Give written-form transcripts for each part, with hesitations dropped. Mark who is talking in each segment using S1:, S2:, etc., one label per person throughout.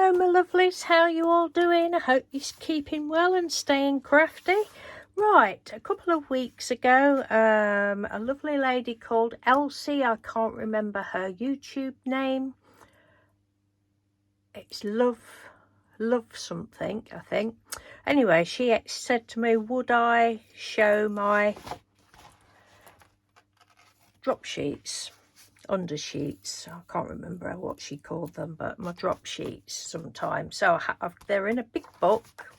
S1: Hello my lovelies, how are you all doing? I hope you're keeping well and staying crafty. Right, a couple of weeks ago, a lovely lady called Elsy, I can't remember her YouTube name. It's love something, I think. Anyway, she said to me, would I show my drop sheets, under sheets, I can't remember what she called them, but my drop sheets sometimes. So they're in a big book,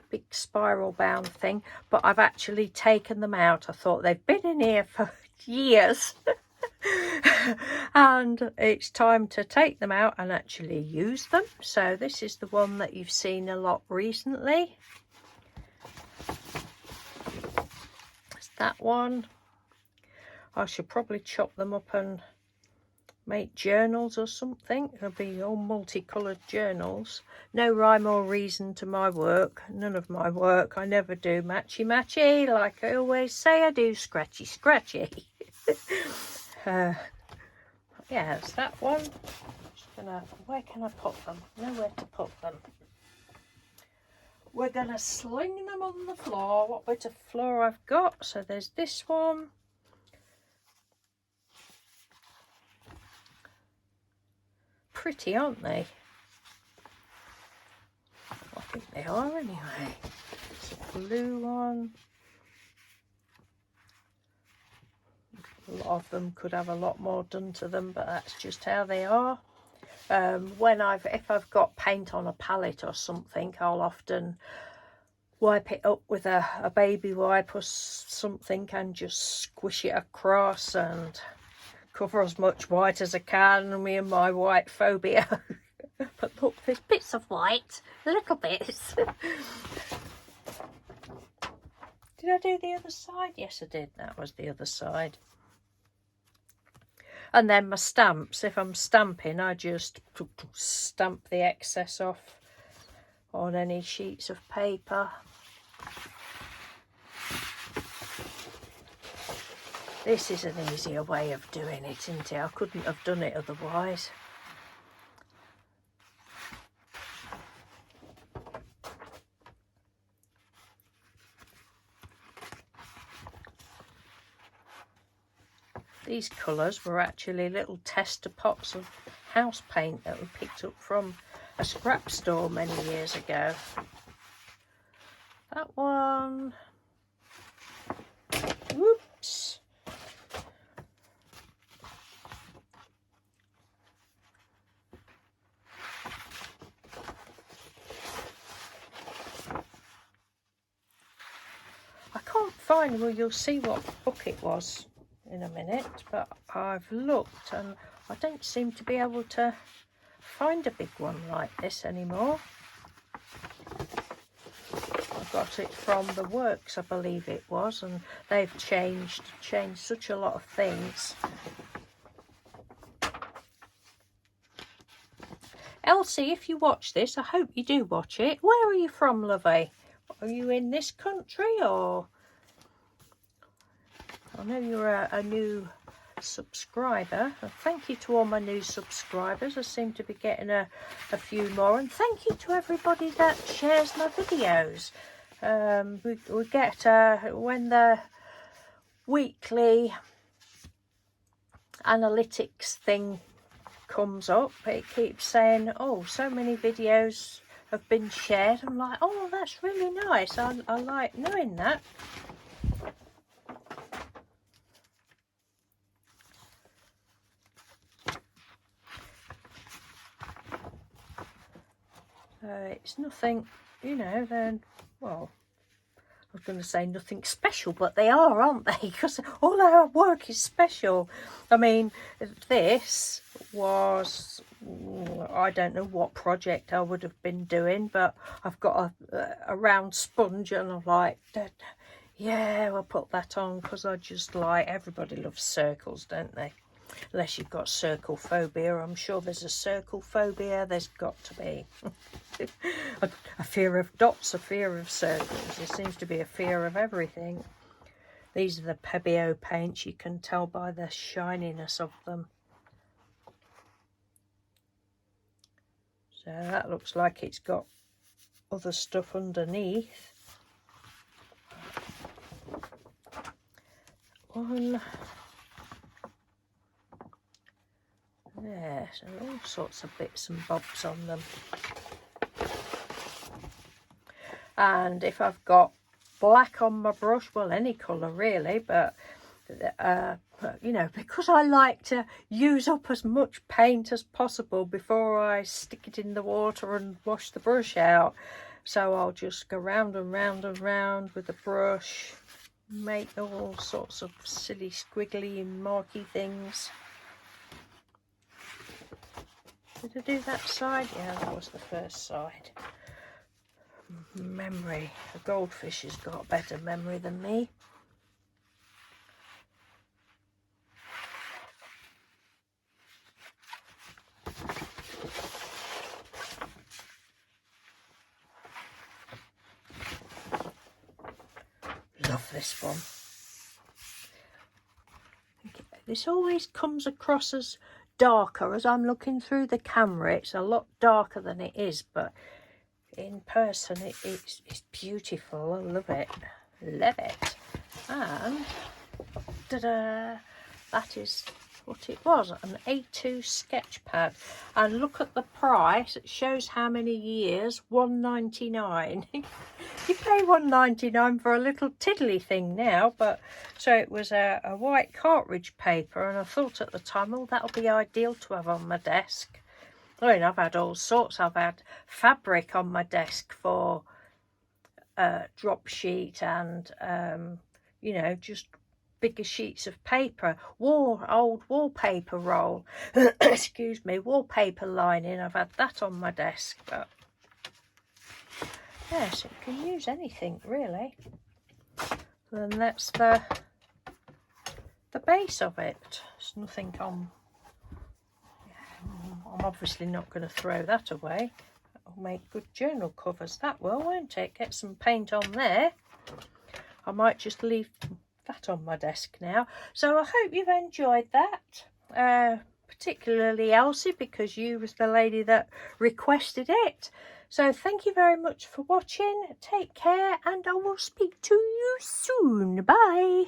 S1: big spiral bound thing, but I've actually taken them out. I thought they've been in here for years and it's time to take them out and actually use them. So this is the one that you've seen a lot recently. It's that one. I should probably chop them up and make journals or something. It'll be all multicoloured journals. No rhyme or reason to my work. None of my work. I never do matchy matchy. Like I always say, I do scratchy scratchy. Yeah, it's that one. Just gonna, where can I put them? Nowhere to put them. We're gonna sling them on the floor. What bit of floor I've got? So there's this one. Pretty, aren't they? I think they are anyway. It's a blue one. A lot of them could have a lot more done to them, but that's just how they are. If I've got paint on a palette or something, I'll often wipe it up with a baby wipe or something and just squish it across and cover as much white as I can. Me and my white phobia. But look, there's bits of white, little bits. Did I do the other side? Yes, I did. That was the other side. And then my stamps. If I'm stamping, I just stamp the excess off on any sheets of paper. This is an easier way of doing it, isn't it? I couldn't have done it otherwise. These colours were actually little tester pots of house paint that we picked up from a scrap store many years ago. That one. Whoops. I can't find, well, you'll see what book it was in a minute, but I've looked and I don't seem to be able to find a big one like this anymore. I got it from the works, I believe it was, and they've changed such a lot of things. Elsy, if you watch this, I hope you do watch it. Where are you from, lovey? Are you in this country or? I know you're a new subscriber. Thank you to all my new subscribers. I seem to be getting a few more. And thank you to everybody that shares my videos. We get, when the weekly analytics thing comes up, it keeps saying, oh, so many videos have been shared. I'm like, oh, that's really nice. I like knowing that. It's nothing, you know, then, well, I was going to say nothing special, but they are, aren't they? Because all our work is special. I mean, this was, I don't know what project I would have been doing, but I've got a round sponge and I'm like, yeah, we'll put that on because I just like, everybody loves circles, don't they? Unless you've got circle phobia. I'm sure there's a circle phobia. There's got to be. A fear of dots, a fear of circles. There seems to be a fear of everything. These are the Peasy paints. You can tell by the shininess of them. So that looks like it's got other stuff underneath. One. There, so all sorts of bits and bobs on them. And if I've got black on my brush, well, any colour really, but you know, because I like to use up as much paint as possible before I stick it in the water and wash the brush out, so I'll just go round and round and round with the brush, make all sorts of silly squiggly and marky things. Did I do that side? Yeah, that was the first side. Memory. The goldfish has got better memory than me. Love this one. This always comes across as darker as I'm looking through the camera. It's a lot darker than it is, but in person it's beautiful. I love it. Love it. And ta-da! That is what it was, an A2 sketch pad. And look at the price. It shows how many years. £1.99. You pay £1.99 for a little tiddly thing now, but so it was a white cartridge paper, and I thought at the time, oh, that'll be ideal to have on my desk. I mean, I've had all sorts. I've had fabric on my desk for drop sheet and you know, just bigger sheets of paper, old wallpaper roll, excuse me, wallpaper lining. I've had that on my desk, but yes, it can use anything really. Then that's the base of it. There's nothing on. I'm obviously not going to throw that away. That'll make good journal covers, that will, won't it? Get some paint on there. I might just leave that on my desk now. So I hope you've enjoyed that, particularly Elsy, because you was the lady that requested it. So thank you very much for watching. Take care, and I will speak to you soon. Bye.